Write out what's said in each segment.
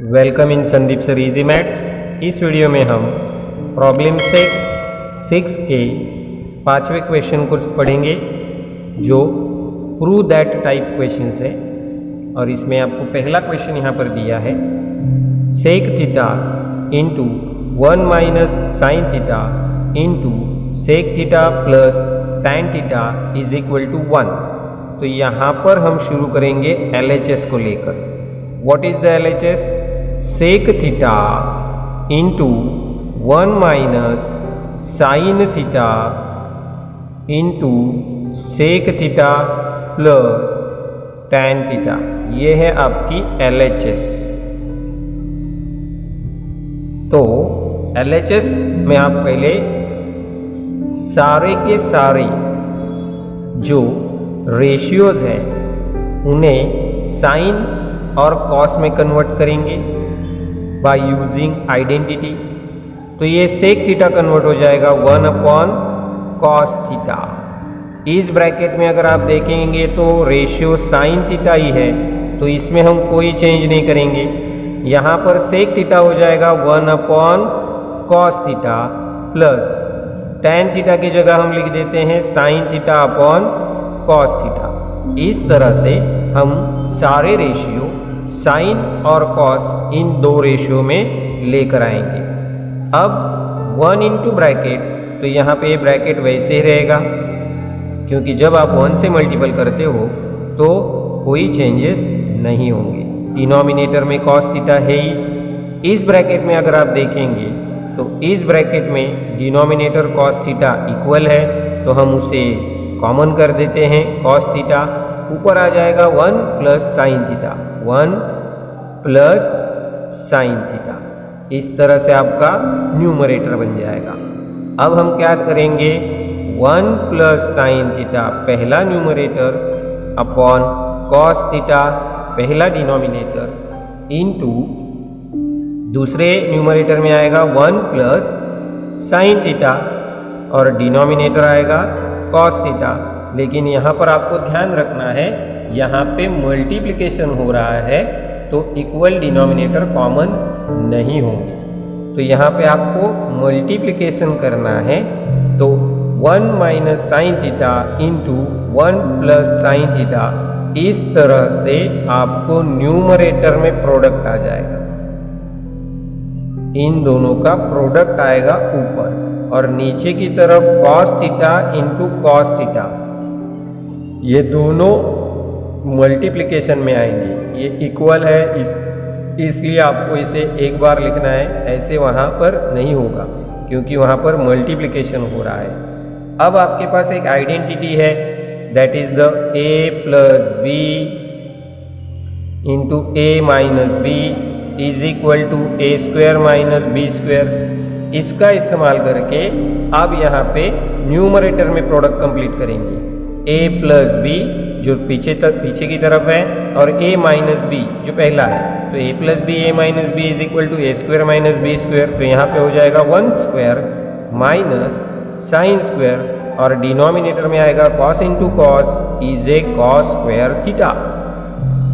Welcome in Sandeep sir easy maths. इस video में हम प्रॉब्लम सेट 6 के 5वें क्वेश्चन को पढ़ेंगे जो प्रूव दैट टाइप क्वेश्चंस है। और इसमें आपको पहला क्वेश्चन यहाँ पर दिया है sec theta into 1 minus sine theta into sec theta plus tan theta is equal to 1। तो यहाँ पर हम शुरू करेंगे LHS को लेकर। What is the LHS? Sec theta into 1 minus sine theta into sec theta plus tan theta, ये है आपकी LHS। तो LHS में आप पहले सारे के सारे जो रेशियोज हैं उन्हें साइन और कॉस में कन्वर्ट करेंगे बाय यूजिंग आइडेंटिटी। तो ये सेक थीटा कन्वर्ट हो जाएगा 1 अपॉन कॉस थीटा। इस ब्रैकेट में अगर आप देखेंगे तो रेशियो साइन थीटा ही है, तो इसमें हम कोई चेंज नहीं करेंगे। यहाँ पर सेक थीटा हो जाएगा 1 upon cos theta plus tan theta की जगह हम लिख देते हैं sign theta upon cos theta. इस तरह से हम सारे रेशियो साइन और कॉस इन दो रेशियो में लेकर आएंगे। अब 1 इंटू ब्रैकेट, तो यहाँ पे ब्रैकेट वैसे ही रहेगा क्योंकि जब आप 1 से मल्टीपल करते हो तो कोई चेंजेस नहीं होंगे। डिनोमिनेटर में कॉस थीटा है ही। इस ब्रैकेट में अगर आप देखेंगे तो इस ब्रैकेट में डिनोमिनेटर कॉस थीटा इक्वल है, तो हम उसे कॉमन कर देते हैं कॉस थीटा। ऊपर आ जाएगा 1 plus sine theta, 1 plus sine theta. इस तरह से आपका न्यूमरेटर बन जाएगा। अब हम क्या करेंगे, 1 प्लस साइन थीटा पहला न्यूमरेटर अपॉन कॉस थीटा पहला डिनोमिनेटर इनटू दूसरे न्यूमरेटर में आएगा 1 प्लस साइन थीटा और डिनोमिनेटर आएगा कॉस थीटा। लेकिन यहाँ पर आपको ध्यान रखना है, यहाँ पे मल्टीप्लिकेशन हो रहा है तो इक्वल डिनोमिनेटर कॉमन नहीं होंगे। तो यहाँ पे आपको मल्टीप्लिकेशन करना है, तो 1 minus sine theta into 1 plus sine theta, इस तरह से आपको न्यूमरेटर में प्रोडक्ट आ जाएगा। इन दोनों का प्रोडक्ट आएगा ऊपर और नीचे की तरफ cos theta into cos theta, ये दोनों मल्टीप्लिकेशन में आएंगे। ये इक्वल है इसलिए आपको इसे एक बार लिखना है, ऐसे वहाँ पर नहीं होगा क्योंकि वहाँ पर मल्टीप्लिकेशन हो रहा है। अब आपके पास एक आइडेंटिटी है, that is the a plus b into a minus b is equal to a square minus b square. इसका इस्तेमाल करके आप यहाँ पे न्यूमरेटर में प्रोडक्ट कंप्लीट करेंगे। a प्लस बी जो पीछे की तरफ है और a माइनस बी जो पहला है, तो a plus b a minus b is equal to a square minus b square. तो यहाँ पे हो जाएगा 1 स्क्वायर माइनस साइन स्क्वायर और डिनोमिनेटर में आएगा cos into cos is a cos square theta.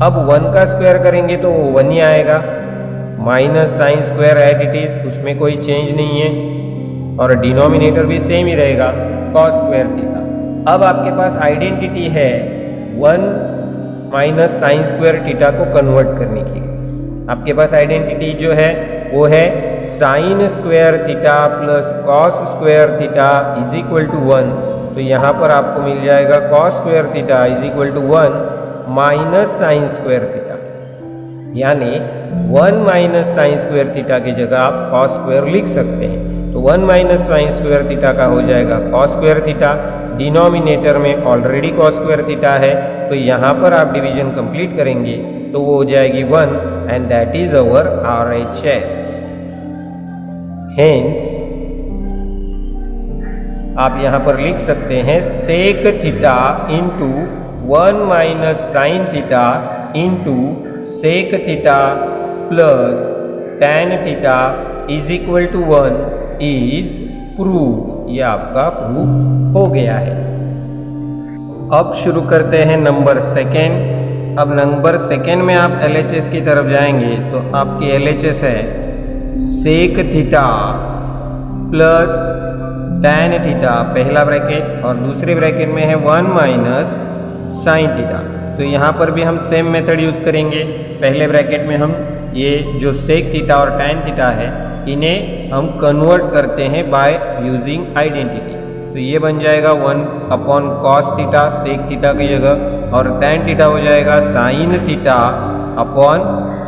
अब 1 का स्क्वायर करेंगे तो वो 1 ही आएगा, minus sine square eight it is, उसमें कोई चेंज नहीं है और डिनोमिनेटर भी सेम ही रहेगा कॉस स्क्वायर थीटा। अब आपके पास आइडेंटिटी है 1 माइनस साइन स्क्वायर थीटा को कन्वर्ट करने की। आपके पास आइडेंटिटी जो है वो है sine square theta plus cos square theta is equal to 1। तो यहाँ पर आपको मिल जाएगा cos square theta is equal to 1 minus sine square theta, यानी 1 माइनस साइन स्क्वायर थीटा की जगह आप कॉस स्क्वायर लिख सकते हैं। तो 1 माइनस साइन स्क्वायर थीटा का हो जाएगा कॉस स्क्वायर थीटा। डिनोमिनेटर में ऑलरेडी कॉस स्क्वायर थीटा है, तो यहाँ पर आप डिवीजन कंप्लीट करेंगे तो वो हो जाएगी 1 and that is our RHS। Hence आप यहाँ पर लिख सकते हैं sec theta into 1 minus sine theta into sec theta plus tan theta is equal to 1 is prove. ये आपका प्रूव हो गया है। अब शुरू करते हैं नंबर 2। अब नंबर सेकेंड में आप LHS की तरफ जाएंगे तो आपकी LHS है sec theta plus tan theta पहला ब्रैकेट, और दूसरे ब्रैकेट में है 1 माइनस साइन थीटा। तो यहाँ पर भी हम सेम मेथड यूज़ करेंगे। पहले ब्रैकेट में हम ये जो सेक थीटा और tan थीटा है इन्हें हम कन्वर्ट करते हैं बाय यूजिंग आइडेंटिटी। तो ये बन जाएगा 1 upon cos theta sec theta की जगह, और tan थीटा हो जाएगा sine theta upon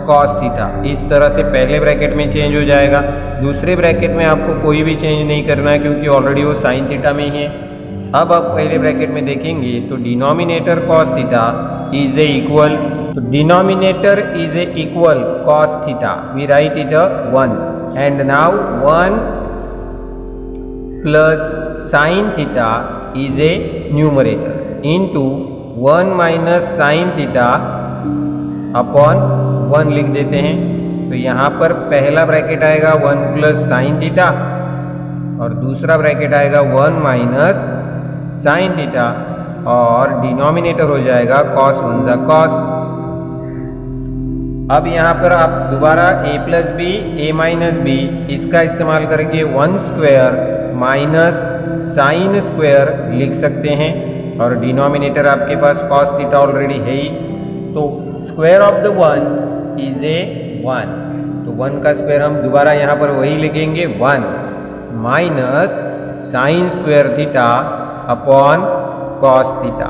cos theta. इस तरह से पहले ब्रैकेट में चेंज हो जाएगा। दूसरे ब्रैकेट में आपको कोई भी चेंज नहीं करना है क्योंकि ऑलरेडी वो साइन थीटा में ही है। अब आप पहले ब्रैकेट में देखेंगे तो denominator cos theta is a equal, तो denominator is a equal cos theta, we write it once, and now 1 plus sine theta is a numerator into 1 minus sine theta upon 1 लिख देते हैं। तो यहाँ पर पहला ब्रैकेट आएगा 1 प्लस साइन थीटा और दूसरा ब्रैकेट आएगा 1 माइनस साइन थीटा, और डिनोमिनेटर हो जाएगा cos 1 जा cos। अब यहाँ पर आप दोबारा a plus b a minus b इसका इस्तेमाल करके 1 स्क्वायर माइनस साइन स्क्वायर लिख सकते हैं, और डिनोमिनेटर आपके पास cos थीटा ऑलरेडी है ही। तो square of the 1 is a 1, तो 1 का स्क्वायर हम दोबारा यहाँ पर वही लिखेंगे 1 minus sine square theta upon cos theta.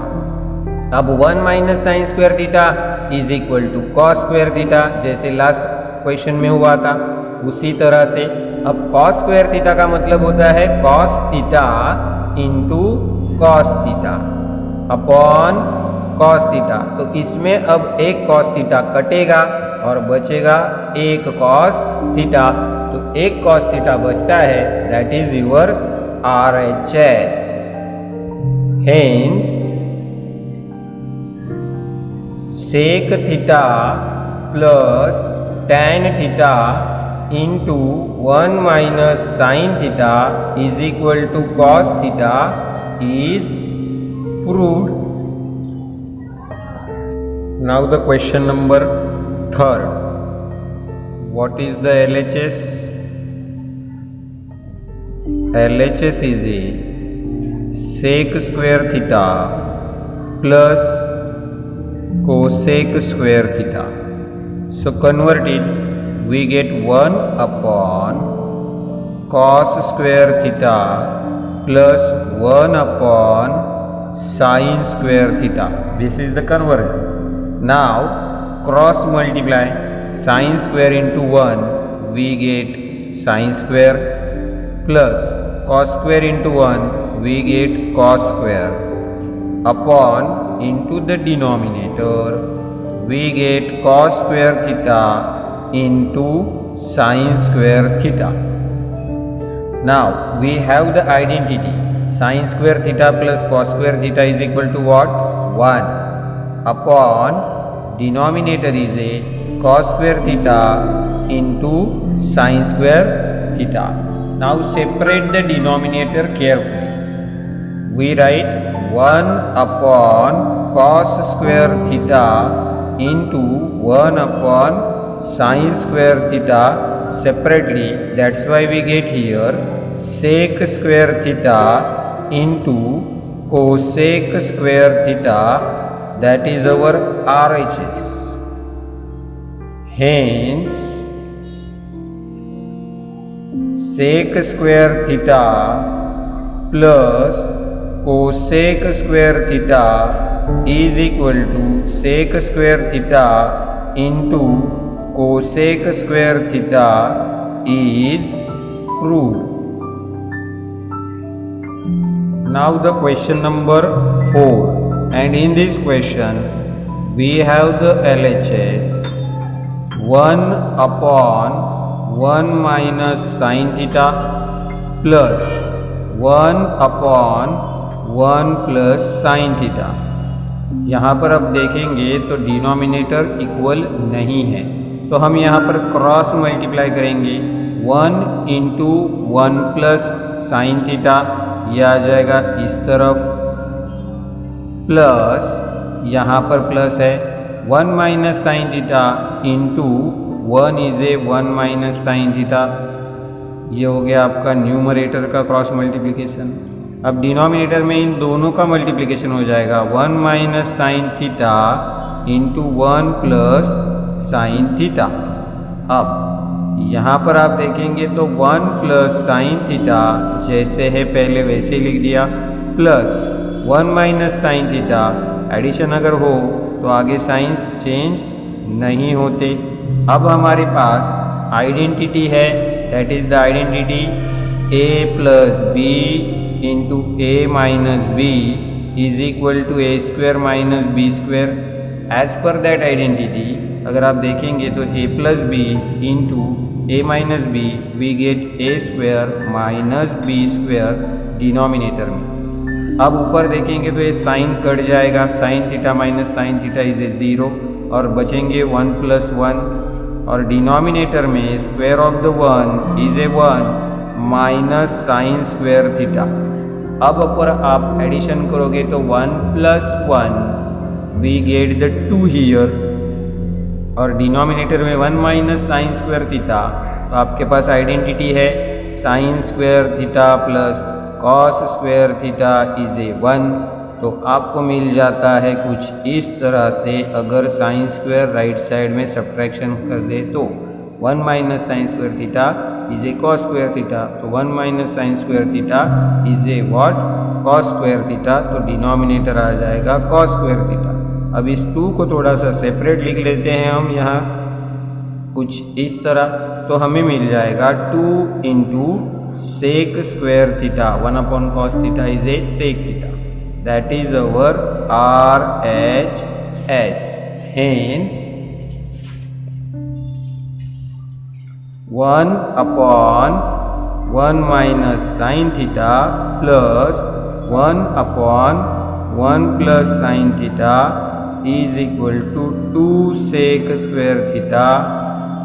अब 1 minus sine square theta is equal to cos square theta, जैसे लास्ट क्वेश्चन में हुआ था उसी तरह से। अब कॉस स्क्वायर थीटा का मतलब होता है cos theta into cos theta upon cos theta. तो इसमें अब एक कॉस थीटा कटेगा और बचेगा एक कॉस थीटा, तो एक कॉस थीटा बचता है, that is your RHS। Hence, sec theta plus tan theta into 1 minus sin theta is equal to cos theta is proved. Now the question number 3rd. What is the LHS? LHS is a sec square theta plus cosec square theta. So convert it, we get 1 upon cos square theta plus 1 upon sin square theta. This is the conversion. Now cross multiply, sin square into 1 we get sin square, plus cos square into 1 we get cos square, upon into the denominator we get cos square theta into sin square theta. Now we have the identity, sin square theta plus cos square theta is equal to what? 1 upon denominator is a cos square theta into sin square theta. Now separate the denominator carefully. We write 1 upon cos square theta into 1 upon sin square theta separately. That's why we get here sec square theta into cosec square theta, that is our RHS. Hence sec square theta plus cosec square theta is equal to sec square theta into cosec square theta is proved. Now the question number 4, and in this question we have the LHS 1 upon 1 minus sin theta plus 1 upon 1 plus sin theta। यहाँ पर अब देखेंगे तो denominator equal नहीं है, तो हम यहाँ पर क्रॉस मल्टीप्लाई करेंगे 1 इंटू 1 प्लस साइन थीटा, यह आ जाएगा इस तरफ, प्लस यहाँ पर प्लस है 1 minus sine theta into 1 is a 1 minus sine theta. ये हो गया आपका न्यूमरेटर का क्रॉस मल्टीप्लिकेशन। अब डिनोमिनेटर में इन दोनों का मल्टीप्लिकेशन हो जाएगा 1 minus sine theta into 1 plus sine theta. अब यहाँ पर आप देखेंगे तो 1 प्लस साइन थीटा जैसे है पहले वैसे ही लिख दिया, plus 1 minus sine theta. Addition अगर हो तो आगे साइंस चेंज नहीं होते। अब हमारे पास आइडेंटिटी है, that is the identity a plus b into a minus b is equal to a square minus b square. As per that identity अगर आप देखेंगे तो a plus b into a minus b we get a square minus b square denominator में। अब ऊपर देखेंगे तो ये साइन कट जाएगा, sine theta minus sine theta is a 0 और बचेंगे 1 प्लस 1 और डिनोमिनेटर में square of the 1 is a 1 minus sine square theta. अब ऊपर आप एडिशन करोगे तो 1 plus 1 we get the 2 here और डिनोमिनेटर में 1 माइनस साइन स्क्वायर थीटा। तो आपके पास आइडेंटिटी है sine square theta plus cos square theta is a 1। तो आपको मिल जाता है कुछ इस तरह से। अगर साइन स्क्वायर राइट साइड में सब्ट्रैक्शन कर दे तो 1 minus sine square theta is a cos square theta. तो 1 minus sine square theta is a what, cos square theta. तो डिनोमिनेटर आ जाएगा कॉस स्क्वायर थीटा। अब इस 2 को थोड़ा सा सेपरेट लिख लेते हैं हम यहाँ कुछ इस तरह। तो हमें मिल जाएगा 2 into sec square theta, 1 upon cos theta is a sec theta. That is our RHS। Hence 1 upon 1 minus sine theta plus 1 upon 1 plus sine theta is equal to 2 sec square theta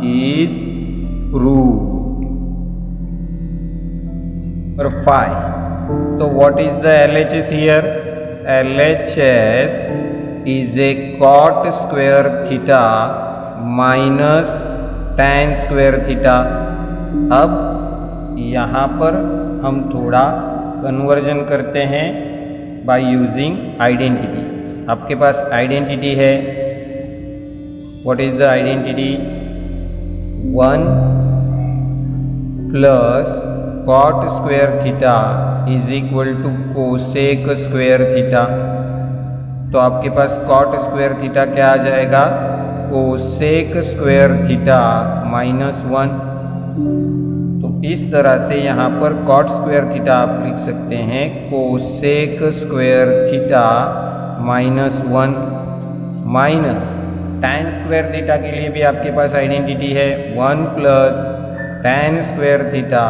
is proved. Number 5. So what is the LHS here? LHS is a cot square theta minus tan square theta. अब यहाँ पर हम थोड़ा conversion करते हैं by using identity। आपके पास identity है, what is the identity? 1 plus cot square theta is equal to cosec square theta. तो आपके पास कॉट स्क्वायर थीटा क्या आ जाएगा? Cosec square theta minus 1। तो इस तरह से यहाँ पर कॉट स्क्वायर थीटा आप लिख सकते हैं cosec square theta minus 1 minus tan square theta के लिए भी आपके पास आइडेंटिटी है 1 plus tan square theta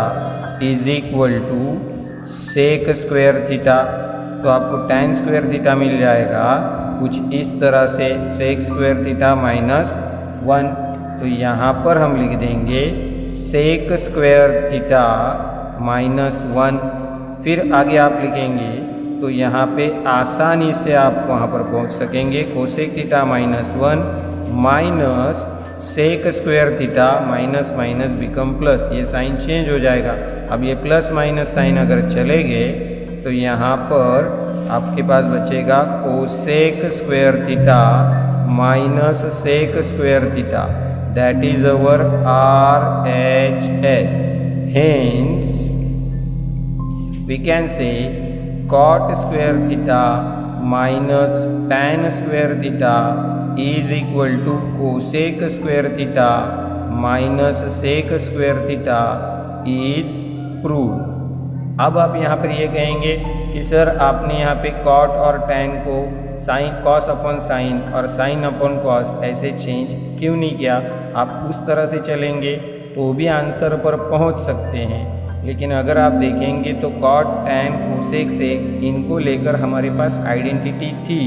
is equal to sec square theta. तो आपको टैन स्क्वायर थीटा मिल जाएगा कुछ इस तरह से सेक स्क्वायर थीटा माइनस 1। तो यहाँ पर हम लिख देंगे सेक स्क्वायर थीटा माइनस 1। फिर आगे आप लिखेंगे तो यहाँ पे आसानी से आप वहाँ पर पहुँच सकेंगे। Cosec theta minus 1 minus sec square theta minus minus become plus, ये साइन चेंज हो जाएगा। अब ये प्लस माइनस साइन अगर चले गए तो यहाँ पर आपके पास बचेगा cosec square theta minus sec square theta. That is our RHS। Hence we can say cot square theta minus tan square theta is equal to cosec square theta minus sec square theta is proved। अब आप यहाँ पर ये कहेंगे कि sir आपने यहाँ पे cot और tan को साइन कॉस अपॉन साइन और साइन अपॉन कॉस ऐसे चेंज क्यों नहीं किया? आप उस तरह से चलेंगे तो भी आंसर पर पहुँच सकते हैं। लेकिन अगर आप देखेंगे तो कॉट टैन कोसेक सेक इनको लेकर हमारे पास आइडेंटिटी थी,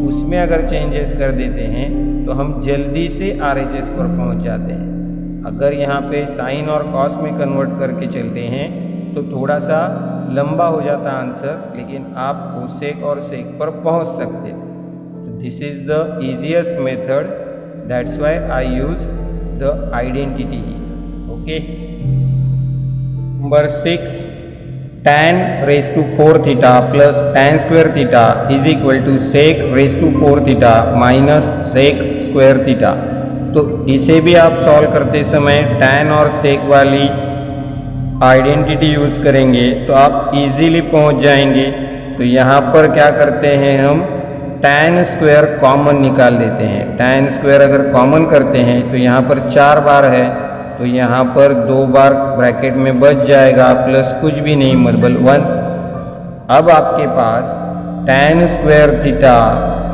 उसमें अगर चेंजेस कर देते हैं तो हम जल्दी से RHS पर पहुंच जाते हैं। अगर यहाँ पे साइन और कॉस में कन्वर्ट करके चलते हैं तो थोड़ा सा लंबा हो जाता आंसर, लेकिन आप कोसेक और सेक पर पहुंच सकते हैं। तो this is the easiest method, that's why I use the identity. Okay. Number 6, tan raised to 4 theta plus tan square theta is equal to sec raised to 4 theta minus sec square theta. तो इसे भी आप solve करते समय tan और sec वाली identity use करेंगे तो आप इजीली पहुंच जाएंगे। तो यहाँ पर क्या करते हैं, हम tan स्क्वायर कॉमन निकाल देते हैं। tan स्क्वायर अगर कॉमन करते हैं तो यहाँ पर 4 बार है, तो यहाँ पर 2 बार ब्रैकेट में बच जाएगा, प्लस कुछ भी नहीं मतलब 1। अब आपके पास tan square theta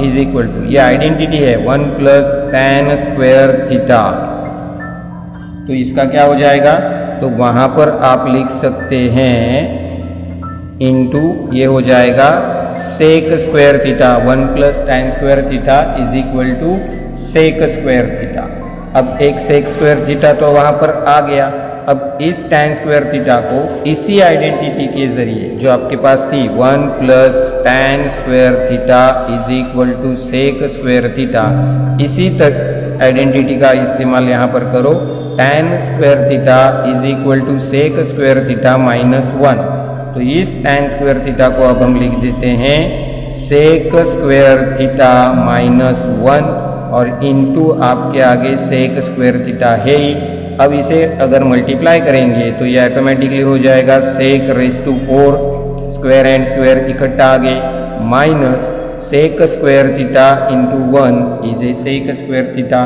is equal to, ये आइडेंटिटी है 1 प्लस tan स्क्वायर थीटा। तो इसका क्या हो जाएगा, तो वहाँ पर आप लिख सकते हैं इनटू, ये हो जाएगा sec square theta, 1 plus tan square theta is equal to sec square theta. अब एक सेक स्क्वायर थीटा तो वहाँ पर आ गया। अब इस tan स्क्वायर थीटा को इसी आइडेंटिटी के जरिए जो आपके पास थी 1 plus tan square theta is equal to sec square theta, इसी आइडेंटिटी का इस्तेमाल यहाँ पर करो। tan square theta is equal to sec square theta minus 1। तो इस tan स्क्वायर थीटा को अब हम लिख देते हैं सेक स्क्वायर थीटा माइनस 1 और इनटू आपके आगे सेक स्क्वायर थीटा है ही। अब इसे अगर मल्टीप्लाई करेंगे तो ये ऑटोमेटिकली हो जाएगा sec raise to 4, square and square इकट्ठा आ गए, minus sec square theta into 1 is a sec square theta.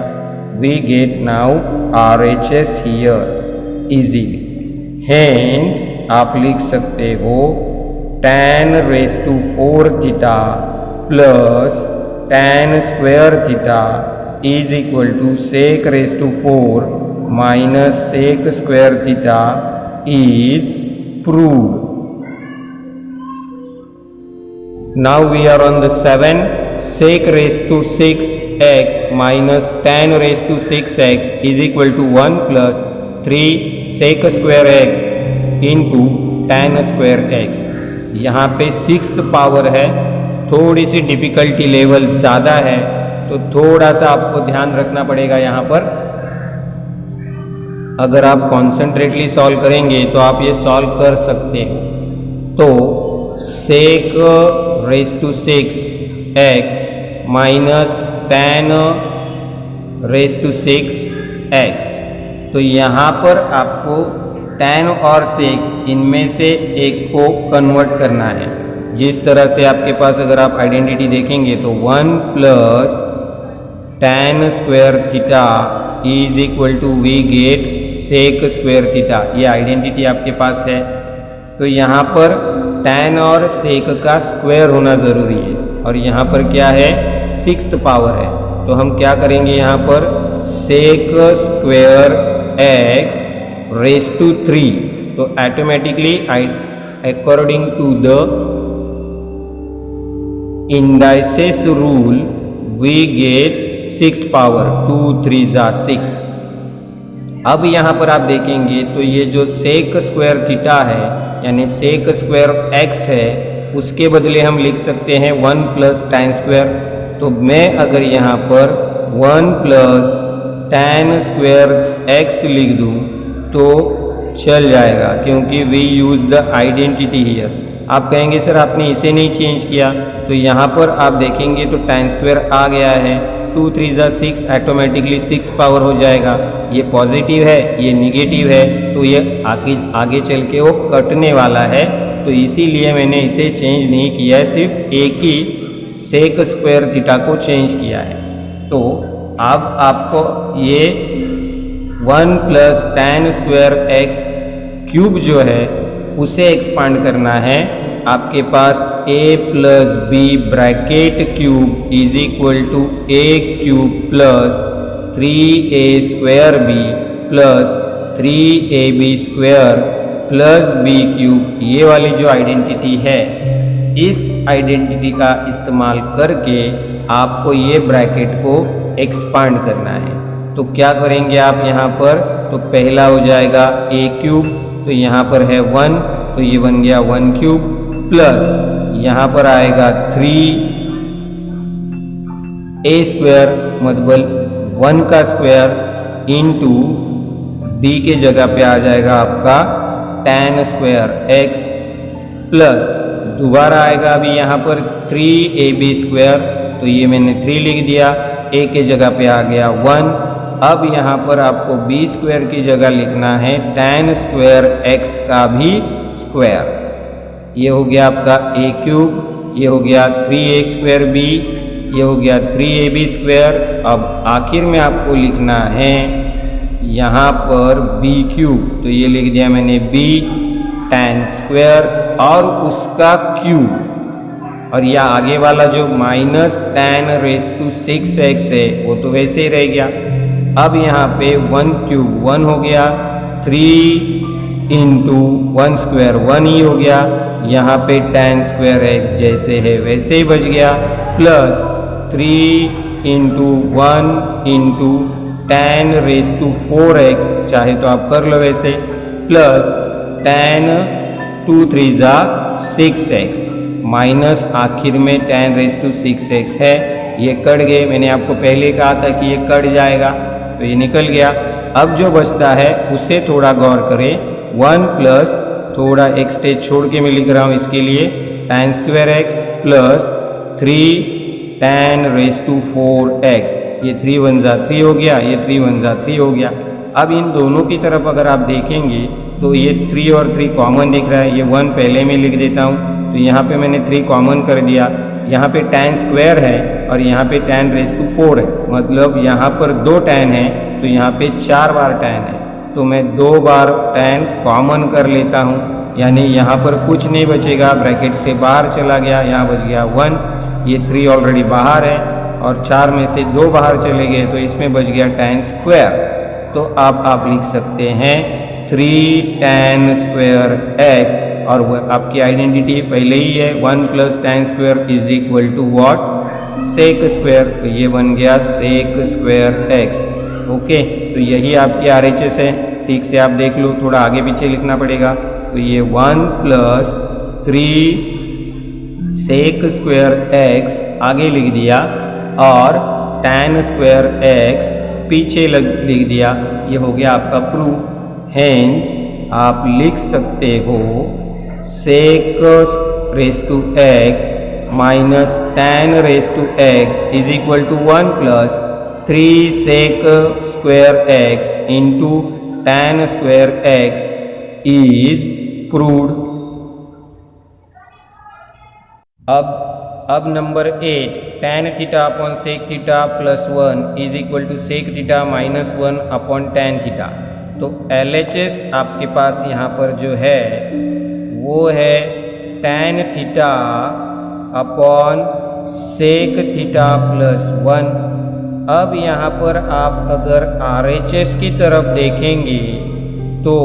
We get now RHS here easily. Hence आप लिख सकते हो tan raise to 4 theta plus tan square theta is equal to sec raise to 4 minus sec square theta is proved. Now we are on the 7, sec raised to 6x minus tan raised to 6x is equal to 1 plus 3 sec square x into tan square x। यहाँ पे 6th power है, थोड़ी सी difficulty level ज़्यादा है, तो थोड़ा सा आपको ध्यान रखना पड़ेगा यहाँ पर। अगर आप कॉन्सेंट्रेटली सॉल्व करेंगे तो आप ये सॉल्व कर सकते हो। तो sec raise to 6x minus tan raise to 6x, तो यहाँ पर आपको tan और sec इनमें से एक को कन्वर्ट करना है। जिस तरह से आपके पास अगर आप आइडेंटिटी देखेंगे तो 1 plus tan square theta is equal to we get sec square theta, ये आइडेंटिटी आपके पास है। तो यहाँ पर tan और sec का स्क्वायर होना ज़रूरी है, और यहाँ पर क्या है 6th पावर है। तो हम क्या करेंगे यहाँ पर sec square x raise to 3, तो automatically according to the indices rule we get 6 power, 2 3 जा 6। अब यहाँ पर आप देखेंगे तो ये जो सेक स्क्वायर थीटा है यानी सेक स्क्वायर x है, उसके बदले हम लिख सकते हैं 1 प्लस tan स्क्वायर। तो मैं अगर यहाँ पर 1 प्लस tan स्क्वायर x लिख दूँ तो चल जाएगा, क्योंकि we use the identity here. आप कहेंगे सर आपने इसे नहीं चेंज किया, तो यहाँ पर आप देखेंगे तो tan स्क्वायर आ गया है, 2 3 जा 6, ऑटोमेटिकली 6 पावर हो जाएगा। ये पॉजिटिव है, ये निगेटिव है, तो ये आगे चल के वो कटने वाला है। तो इसीलिए मैंने इसे चेंज नहीं किया है, सिर्फ एक ही सेक स्क्वायर थीटा को चेंज किया है। तो अब आपको ये 1 plus tan square x cube जो है उसे एक्सपांड करना है। आपके पास a plus b bracket cube is equal to a cube plus 3a square b plus 3ab square plus b cube, ये वाली जो आइडेंटिटी है, इस आइडेंटिटी का इस्तेमाल करके आपको ये ब्रैकेट को एक्सपांड करना है। तो क्या करेंगे आप यहाँ पर, तो पहला हो जाएगा a क्यूब, तो यहाँ पर है 1, तो ये बन गया 1 क्यूब प्लस यहाँ पर आएगा 3 ए स्क्वायर मतलब 1 का स्क्वायर इंटू बी के जगह पे आ जाएगा आपका tan स्क्वायर x प्लस दोबारा आएगा अभी यहाँ पर 3ab स्क्वायर, तो ये मैंने 3 लिख दिया, a के जगह पे आ गया 1। अब यहाँ पर आपको b स्क्वायर की जगह लिखना है tan स्क्वायर x का भी स्क्वायर। ये हो गया आपका a क्यूब, ये हो गया 3a स्क्वायर b, ये हो गया 3ab स्क्वायर। अब आखिर में आपको लिखना है यहाँ पर b क्यूब, तो ये लिख दिया मैंने b tan स्क्वायर और उसका क्यूब, और यह आगे वाला जो minus tan raise to 6x है वो तो वैसे ही रह गया। अब यहाँ पे 1 क्यूब 1 हो गया, 3 इंटू 1 स्क्वायर 1 ही हो गया, यहाँ पे tan स्क्वायर x जैसे है वैसे ही बच गया, plus 3 into 1 into tan raise to 4x, चाहे तो आप कर लो वैसे, प्लस tan 2 3 जा 6x माइनस आखिर में tan रेज टू 6x है। ये कट गए, मैंने आपको पहले कहा था कि ये कट जाएगा, तो ये निकल गया। अब जो बचता है उसे थोड़ा गौर करें, 1 प्लस थोड़ा एक स्टेज छोड़ के मैं लिख रहा हूँ इसके लिए, tan square x plus 3 tan raise to 4x, ये 3 1 जा 3 हो गया, ये 3 1 जा 3 हो गया। अब इन दोनों की तरफ अगर आप देखेंगे तो ये 3 और 3 कॉमन दिख रहा है, ये 1 पहले में लिख देता हूँ, तो यहाँ पे मैंने 3 कॉमन कर दिया। यहाँ पे tan स्क्वायर है और यहाँ पे tan रेज टू 4 है, मतलब यहाँ पर 2 tan है तो यहाँ पे 4 बार tan है, तो मैं 2 बार tan कॉमन कर लेता हूँ, यानी यहाँ पर कुछ नहीं बचेगा, ब्रैकेट से बाहर चला गया, यहाँ बच गया 1, ये 3 ऑलरेडी बाहर है और 4 में से 2 बाहर चले गए तो इसमें बच गया tan स्क्वायर। तो अब आप लिख सकते हैं 3 tan स्क्वायर x, और वह आपकी आइडेंटिटी पहले ही है, 1 plus tan square is equal to what, sec square, तो ये बन गया सेक स्क्वायर x। ओके, तो यही आपकी RHS है, ठीक से आप देख लो, थोड़ा आगे पीछे लिखना पड़ेगा, तो ये 1 प्लस 3 सेक स्क्वायर x आगे लिख दिया और tan स्क्वायर x पीछे लिख दिया, ये हो गया आपका प्रूफ। हेंस आप लिख सकते हो sec raise to x minus tan raise to x is equal to 1 plus 3 sec square x into tan square x is proved. अब number 8, tan theta upon sec theta plus 1 is equal to sec theta minus 1 upon tan theta. तो LHS आपके पास यहाँ पर जो है वो है tan theta upon sec theta plus 1। अब यहाँ पर आप अगर RHS की तरफ देखेंगे तो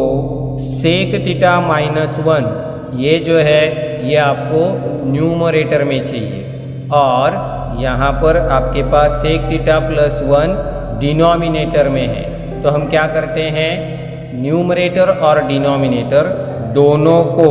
सेक थीटा माइनस 1 ये जो है ये आपको न्यूमरेटर में चाहिए, और यहाँ पर आपके पास सेक थीटा प्लस 1 डिनोमिनेटर में है। तो हम क्या करते हैं, न्यूमरेटर और डिनोमिनेटर दोनों को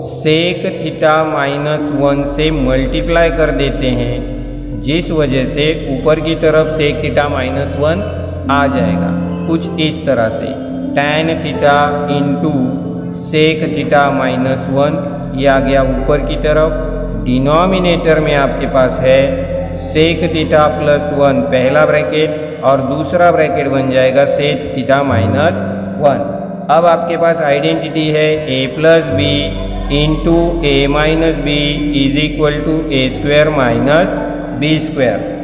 सेक थीटा माइनस 1 से मल्टीप्लाई कर देते हैं, जिस वजह से ऊपर की तरफ सेक थीटा माइनस 1 आ जाएगा, कुछ इस तरह से tan theta into sec theta minus 1 ये आ गया ऊपर की तरफ। डिनोमिनेटर में आपके पास है सेक थीटा प्लस 1 पहला ब्रैकेट और दूसरा ब्रैकेट बन जाएगा सेक थीटा माइनस 1। अब आपके पास आइडेंटिटी है a plus b into a minus b is equal to a square minus b square.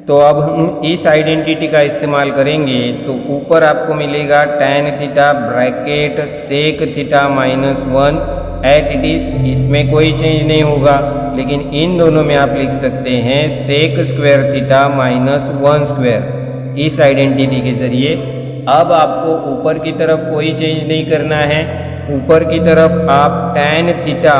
तो अब हम इस आइडेंटिटी का इस्तेमाल करेंगे, तो ऊपर आपको मिलेगा tan theta bracket sec theta minus 1 as it is, इसमें कोई चेंज नहीं होगा, लेकिन इन दोनों में आप लिख सकते हैं sec square theta minus 1 square इस आइडेंटिटी के जरिए। अब आपको ऊपर की तरफ कोई चेंज नहीं करना है, ऊपर की तरफ आप tan theta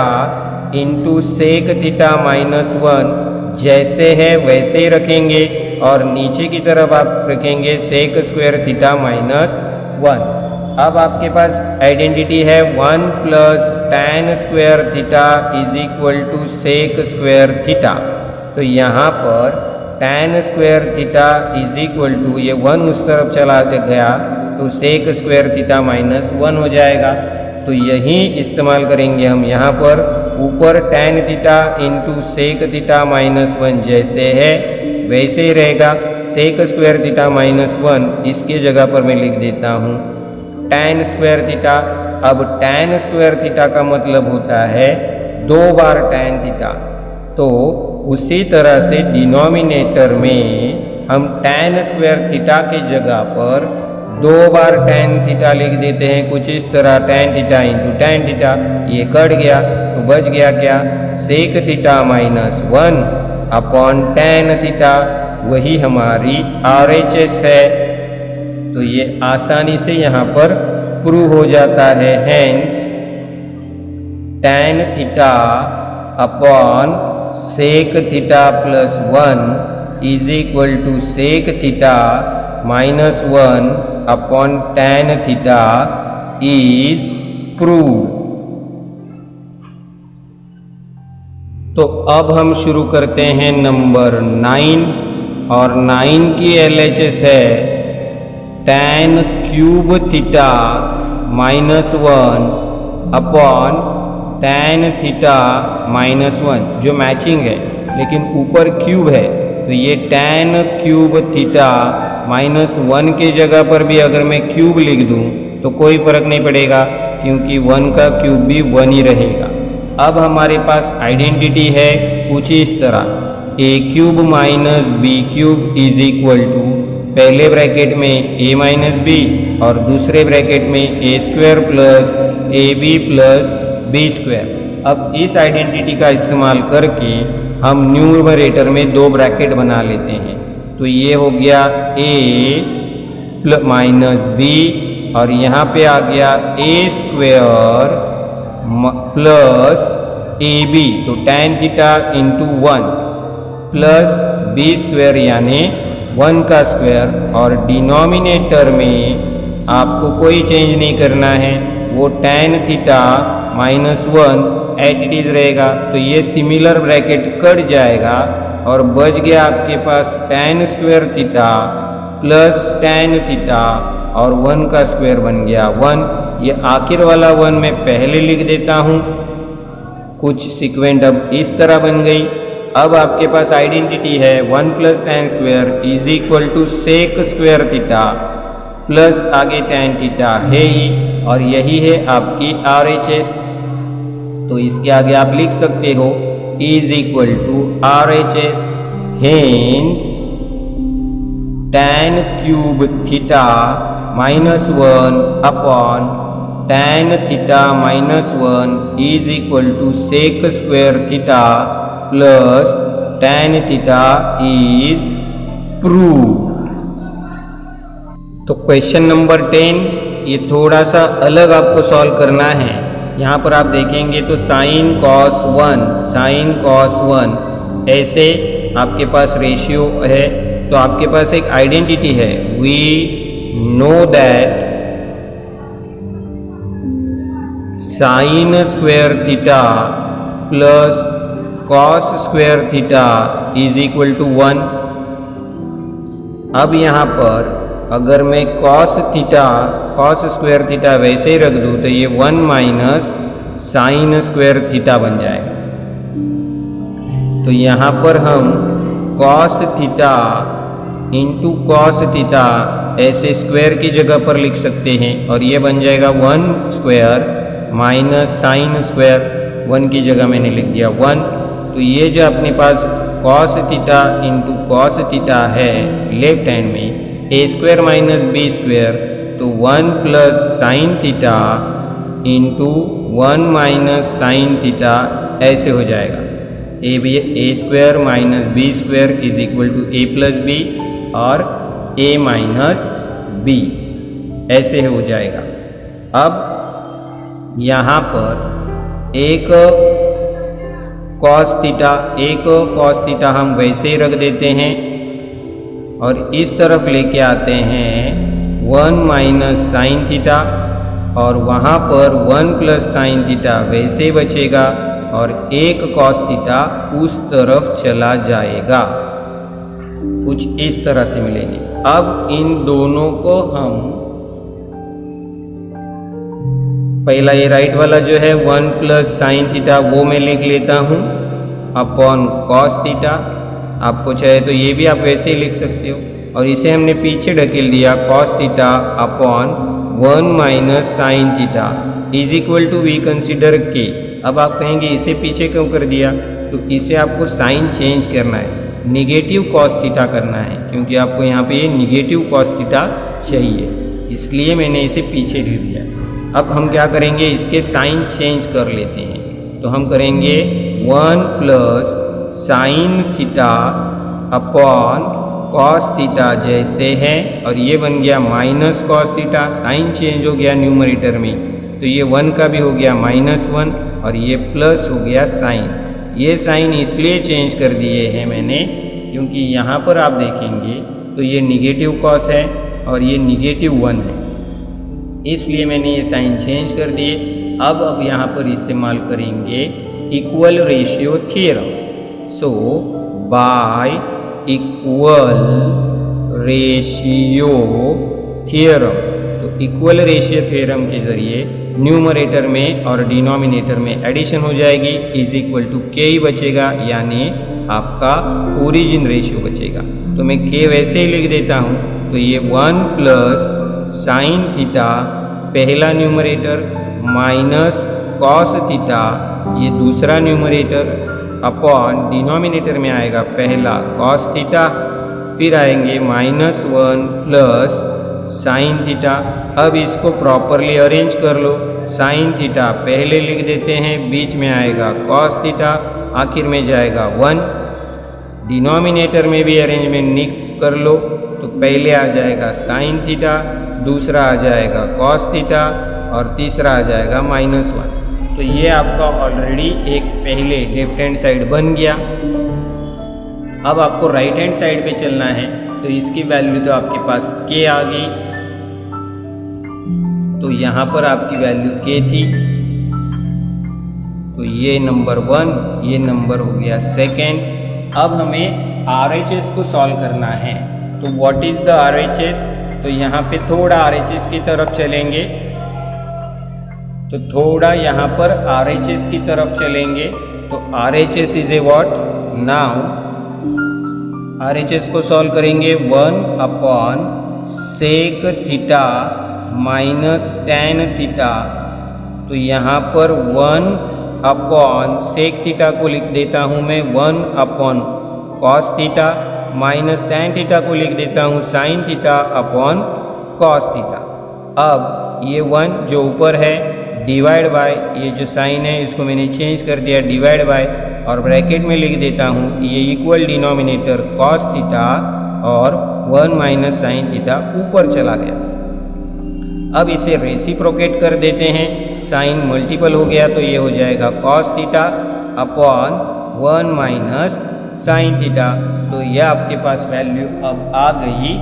into sec theta minus 1 जैसे है वैसे ही रखेंगे, और नीचे की तरफ आप रखेंगे सेक स्क्वायर थीटा माइनस 1। अब आपके पास आइडेंटिटी है 1 plus tan square theta is equal to sec square theta. तो यहाँ पर tan square theta is equal to, ये 1 उस तरफ चला गया तो सेक स्क्वायर थीटा माइनस 1 हो जाएगा। तो यही इस्तेमाल करेंगे हम यहाँ पर। ऊपर tan theta into sec theta minus 1 जैसे है वैसे ही रहेगा। सेक स्क्वायर थीटा माइनस 1 इसके जगह पर मैं लिख देता हूँ tan स्क्वायर थीटा। अब tan स्क्वायर थीटा का मतलब होता है 2 बार tan थीटा। तो उसी तरह से डिनोमिनेटर में हम tan स्क्वायर थीटा की जगह पर 2 बार tan थीटा लिख देते हैं, कुछ इस तरह tan theta into tan theta. ये कट गया तो बच गया क्या, sec theta minus 1 upon tan theta, वही हमारी RHS है। तो ये आसानी से यहाँ पर प्रूव हो जाता है। Hence tan theta upon sec theta plus 1 is equal to sec theta minus 1 upon tan theta is proved. तो अब हम शुरू करते हैं नंबर 9, और 9 की LHS है tan cube theta minus 1 upon tan theta minus 1, जो मैचिंग है लेकिन ऊपर क्यूब है। तो ये tan क्यूब थीटा माइनस 1 की जगह पर भी अगर मैं क्यूब लिख दूं तो कोई फर्क नहीं पड़ेगा, क्योंकि 1 का क्यूब भी 1 ही रहेगा। अब हमारे पास आइडेंटिटी है कुछ इस तरह, a cube minus b cube is equal to, पहले ब्रैकेट में a माइनस बी और दूसरे ब्रैकेट में a square plus a b plus b square. अब इस आइडेंटिटी का इस्तेमाल करके हम न्यूमरेटर में 2 ब्रैकेट बना लेते हैं। तो ये हो गया a माइनस बी, और यहाँ पे आ गया a square plus a b, तो tan theta into 1 plus b square यानी 1 का स्क्वायर। और डिनोमिनेटर में आपको कोई चेंज नहीं करना है, वो tan theta minus 1 as it is रहेगा। तो ये सिमिलर ब्रैकेट कट जाएगा और बच गया आपके पास tan square theta plus tan theta और 1 का स्क्वायर बन गया 1। ये आखिर वाला 1 मैं पहले लिख देता हूँ। कुछ सीक्वेंट अब इस तरह बन गई। अब आपके पास आइडेंटिटी है 1 plus tan square is equal to sec square theta plus आगे tan थीटा है ही, और यही है आपकी RHS। तो इसके आगे आप लिख सकते हो is equal to RHS, hence tan cube theta minus 1 upon tan theta minus 1 is equal to sec square theta plus tan theta is proved. तो क्वेश्चन नंबर 10, ये थोड़ा सा अलग आपको सॉल्व करना है। यहाँ पर आप देखेंगे तो साइन कॉस 1 ऐसे आपके पास रेशियो है। तो आपके पास एक आइडेंटिटी है, we know that sine square theta plus cos square theta is equal to 1। अब यहाँ पर अगर मैं कॉस स्क्वायर थीटा वैसे ही रख दूँ तो ये 1 माइनस साइन स्क्वायर थीटा बन जाएगा। तो यहाँ पर हम cos theta into cos theta ऐसे स्क्वायर की जगह पर लिख सकते हैं, और ये बन जाएगा 1 स्क्वायर माइनस साइन स्क्वायर, 1 की जगह मैंने लिख दिया 1। तो ये जो अपने पास cos theta into cos theta है लेफ्ट हैंड में, a square minus b square, तो 1 plus sine theta into 1 minus sine theta ऐसे हो जाएगा। A square minus b square is equal to a plus b और ए माइनस बी ऐसे हो जाएगा। अब यहाँ पर एक कॉस थीटा हम वैसे ही रख देते हैं, और इस तरफ लेके आते हैं 1 माइनस साइन थीटा, और वहाँ पर 1 प्लस साइन थीटा वैसे ही बचेगा, और एक कॉस थीटा उस तरफ चला जाएगा। कुछ इस तरह से मिलेंगे। अब इन दोनों को हम पहला ये राइट वाला जो है 1 प्लस साइन थीटा वो मैं लिख लेता हूँ अपॉन कॉस थीटा। आपको चाहे तो ये भी आप वैसे ही लिख सकते हो, और इसे हमने पीछे ढकेल दिया cos theta upon 1 minus sine theta is equal to we consider k. अब आप कहेंगे इसे पीछे क्यों कर दिया, तो इसे आपको साइन चेंज करना है, निगेटिव कॉस थीटा करना है, क्योंकि आपको यहाँ पे ये निगेटिव कॉस थीटा चाहिए, इसलिए मैंने इसे पीछे लिख दिया। अब हम क्या करेंगे, इसके साइन चेंज कर लेते हैं। तो हम करेंगे 1 plus sine theta upon cos theta जैसे है, और ये बन गया minus cos theta, sign change हो गया न्यूमरेटर में, तो ये 1 का भी हो गया -1 और ये प्लस हो गया साइन। ये साइन इसलिए चेंज कर दिए हैं मैंने क्योंकि यहाँ पर आप देखेंगे तो ये निगेटिव कॉस है और ये -1 है, इसलिए मैंने ये साइन चेंज कर दिए। अब यहाँ पर इस्तेमाल करेंगे इक्वल रेशियो थ्योरम। सो बाय इक्वल रेशियो थ्योरम, तो इक्वल रेशियो थ्योरम के ज़रिए न्यूमरेटर में और डिनोमिनेटर में एडिशन हो जाएगी, इज इक्वल टू के ही बचेगा, यानी आपका ओरिजिन रेशियो बचेगा। तो मैं के वैसे ही लिख देता हूँ, तो ये 1 प्लस साइन थीटा पहला न्यूमरेटर माइनस कॉस थीटा ये दूसरा न्यूमरेटर अपॉन डिनोमिनेटर में आएगा पहला कॉस थीटा, फिर आएंगे -1 प्लस साइन थीटा। अब इसको प्रॉपरली अरेंज कर लो, साइन थीटा पहले लिख देते हैं, बीच में आएगा कॉस थीटा, आखिर में जाएगा 1। डिनोमिनेटर में भी अरेंजमेंट कर लो, तो पहले आ जाएगा साइन थीटा, दूसरा आ जाएगा कॉस थीटा और तीसरा आ जाएगा -1। तो ये आपका ऑलरेडी एक पहले लेफ्ट हैंड साइड बन गया। अब आपको राइट हैंड साइड पे चलना है, तो इसकी वैल्यू तो आपके पास के आ गई, तो यहाँ पर आपकी वैल्यू के थी, तो ये नंबर 1, ये नंबर हो गया सेकेंड। अब हमें RHS को सॉल्व करना है, तो व्हाट इज द RHS, तो यहाँ पे थोड़ा RHS की तरफ चलेंगे, तो थोड़ा यहाँ पर RHS की तरफ चलेंगे, तो RHS is a what, now RHS को सॉल्व करेंगे 1 upon sec theta minus tan theta, तो यहाँ पर 1 अपॉन सेक थीटा को लिख देता हूँ मैं 1 upon cos theta, minus tan theta को लिख देता हूँ sign theta upon cos theta. अब ये 1 जो ऊपर है डिवाइड बाय ये जो साइन है इसको मैंने चेंज कर दिया डिवाइड बाय, और ब्रैकेट में लिख देता हूँ ये इक्वल डिनोमिनेटर कॉस थीटा और 1 माइनस साइन थीटा ऊपर चला गया। अब इसे रेसिप्रोकेट कर देते हैं, साइन मल्टीपल हो गया तो ये हो जाएगा cos theta upon 1 minus sine theta. तो ये आपके पास वैल्यू अब आ गई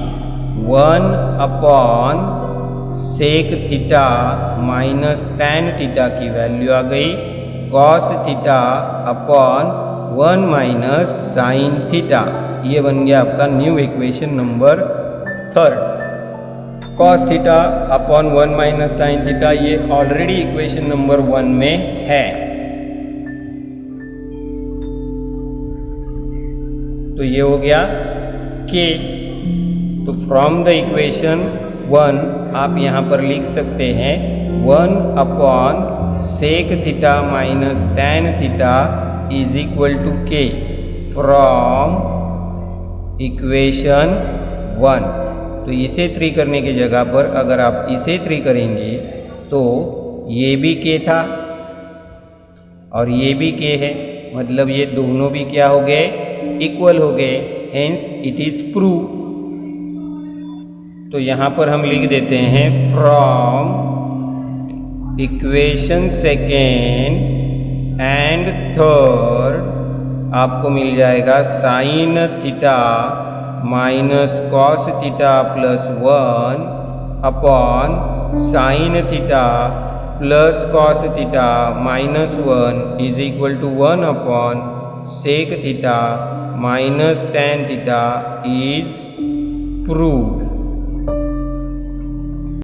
1 upon sec theta minus tan theta की वैल्यू आ गई cos theta upon 1 minus sine theta. ये बन गया आपका new equation number 3। Cos theta upon 1 minus sine theta ये ऑलरेडी इक्वेशन नंबर 1 में है। तो ये हो गया के। तो फ्रॉम द इक्वेशन 1 आप यहाँ पर लिख सकते हैं 1 upon sec theta minus tan theta is equal to k from equation 1। तो इसे 3 करने की जगह पर अगर आप इसे 3 करेंगे तो ये भी के था और ये भी के है, मतलब ये दोनों भी क्या हो गए, इक्वल हो गए, हेंस इट इज प्रूव। तो यहाँ पर हम लिख देते हैं from equation second and third आपको मिल जाएगा sine theta minus cos theta plus 1 upon sine theta plus cos theta minus 1 is equal to 1 upon sec theta minus tan theta is proved.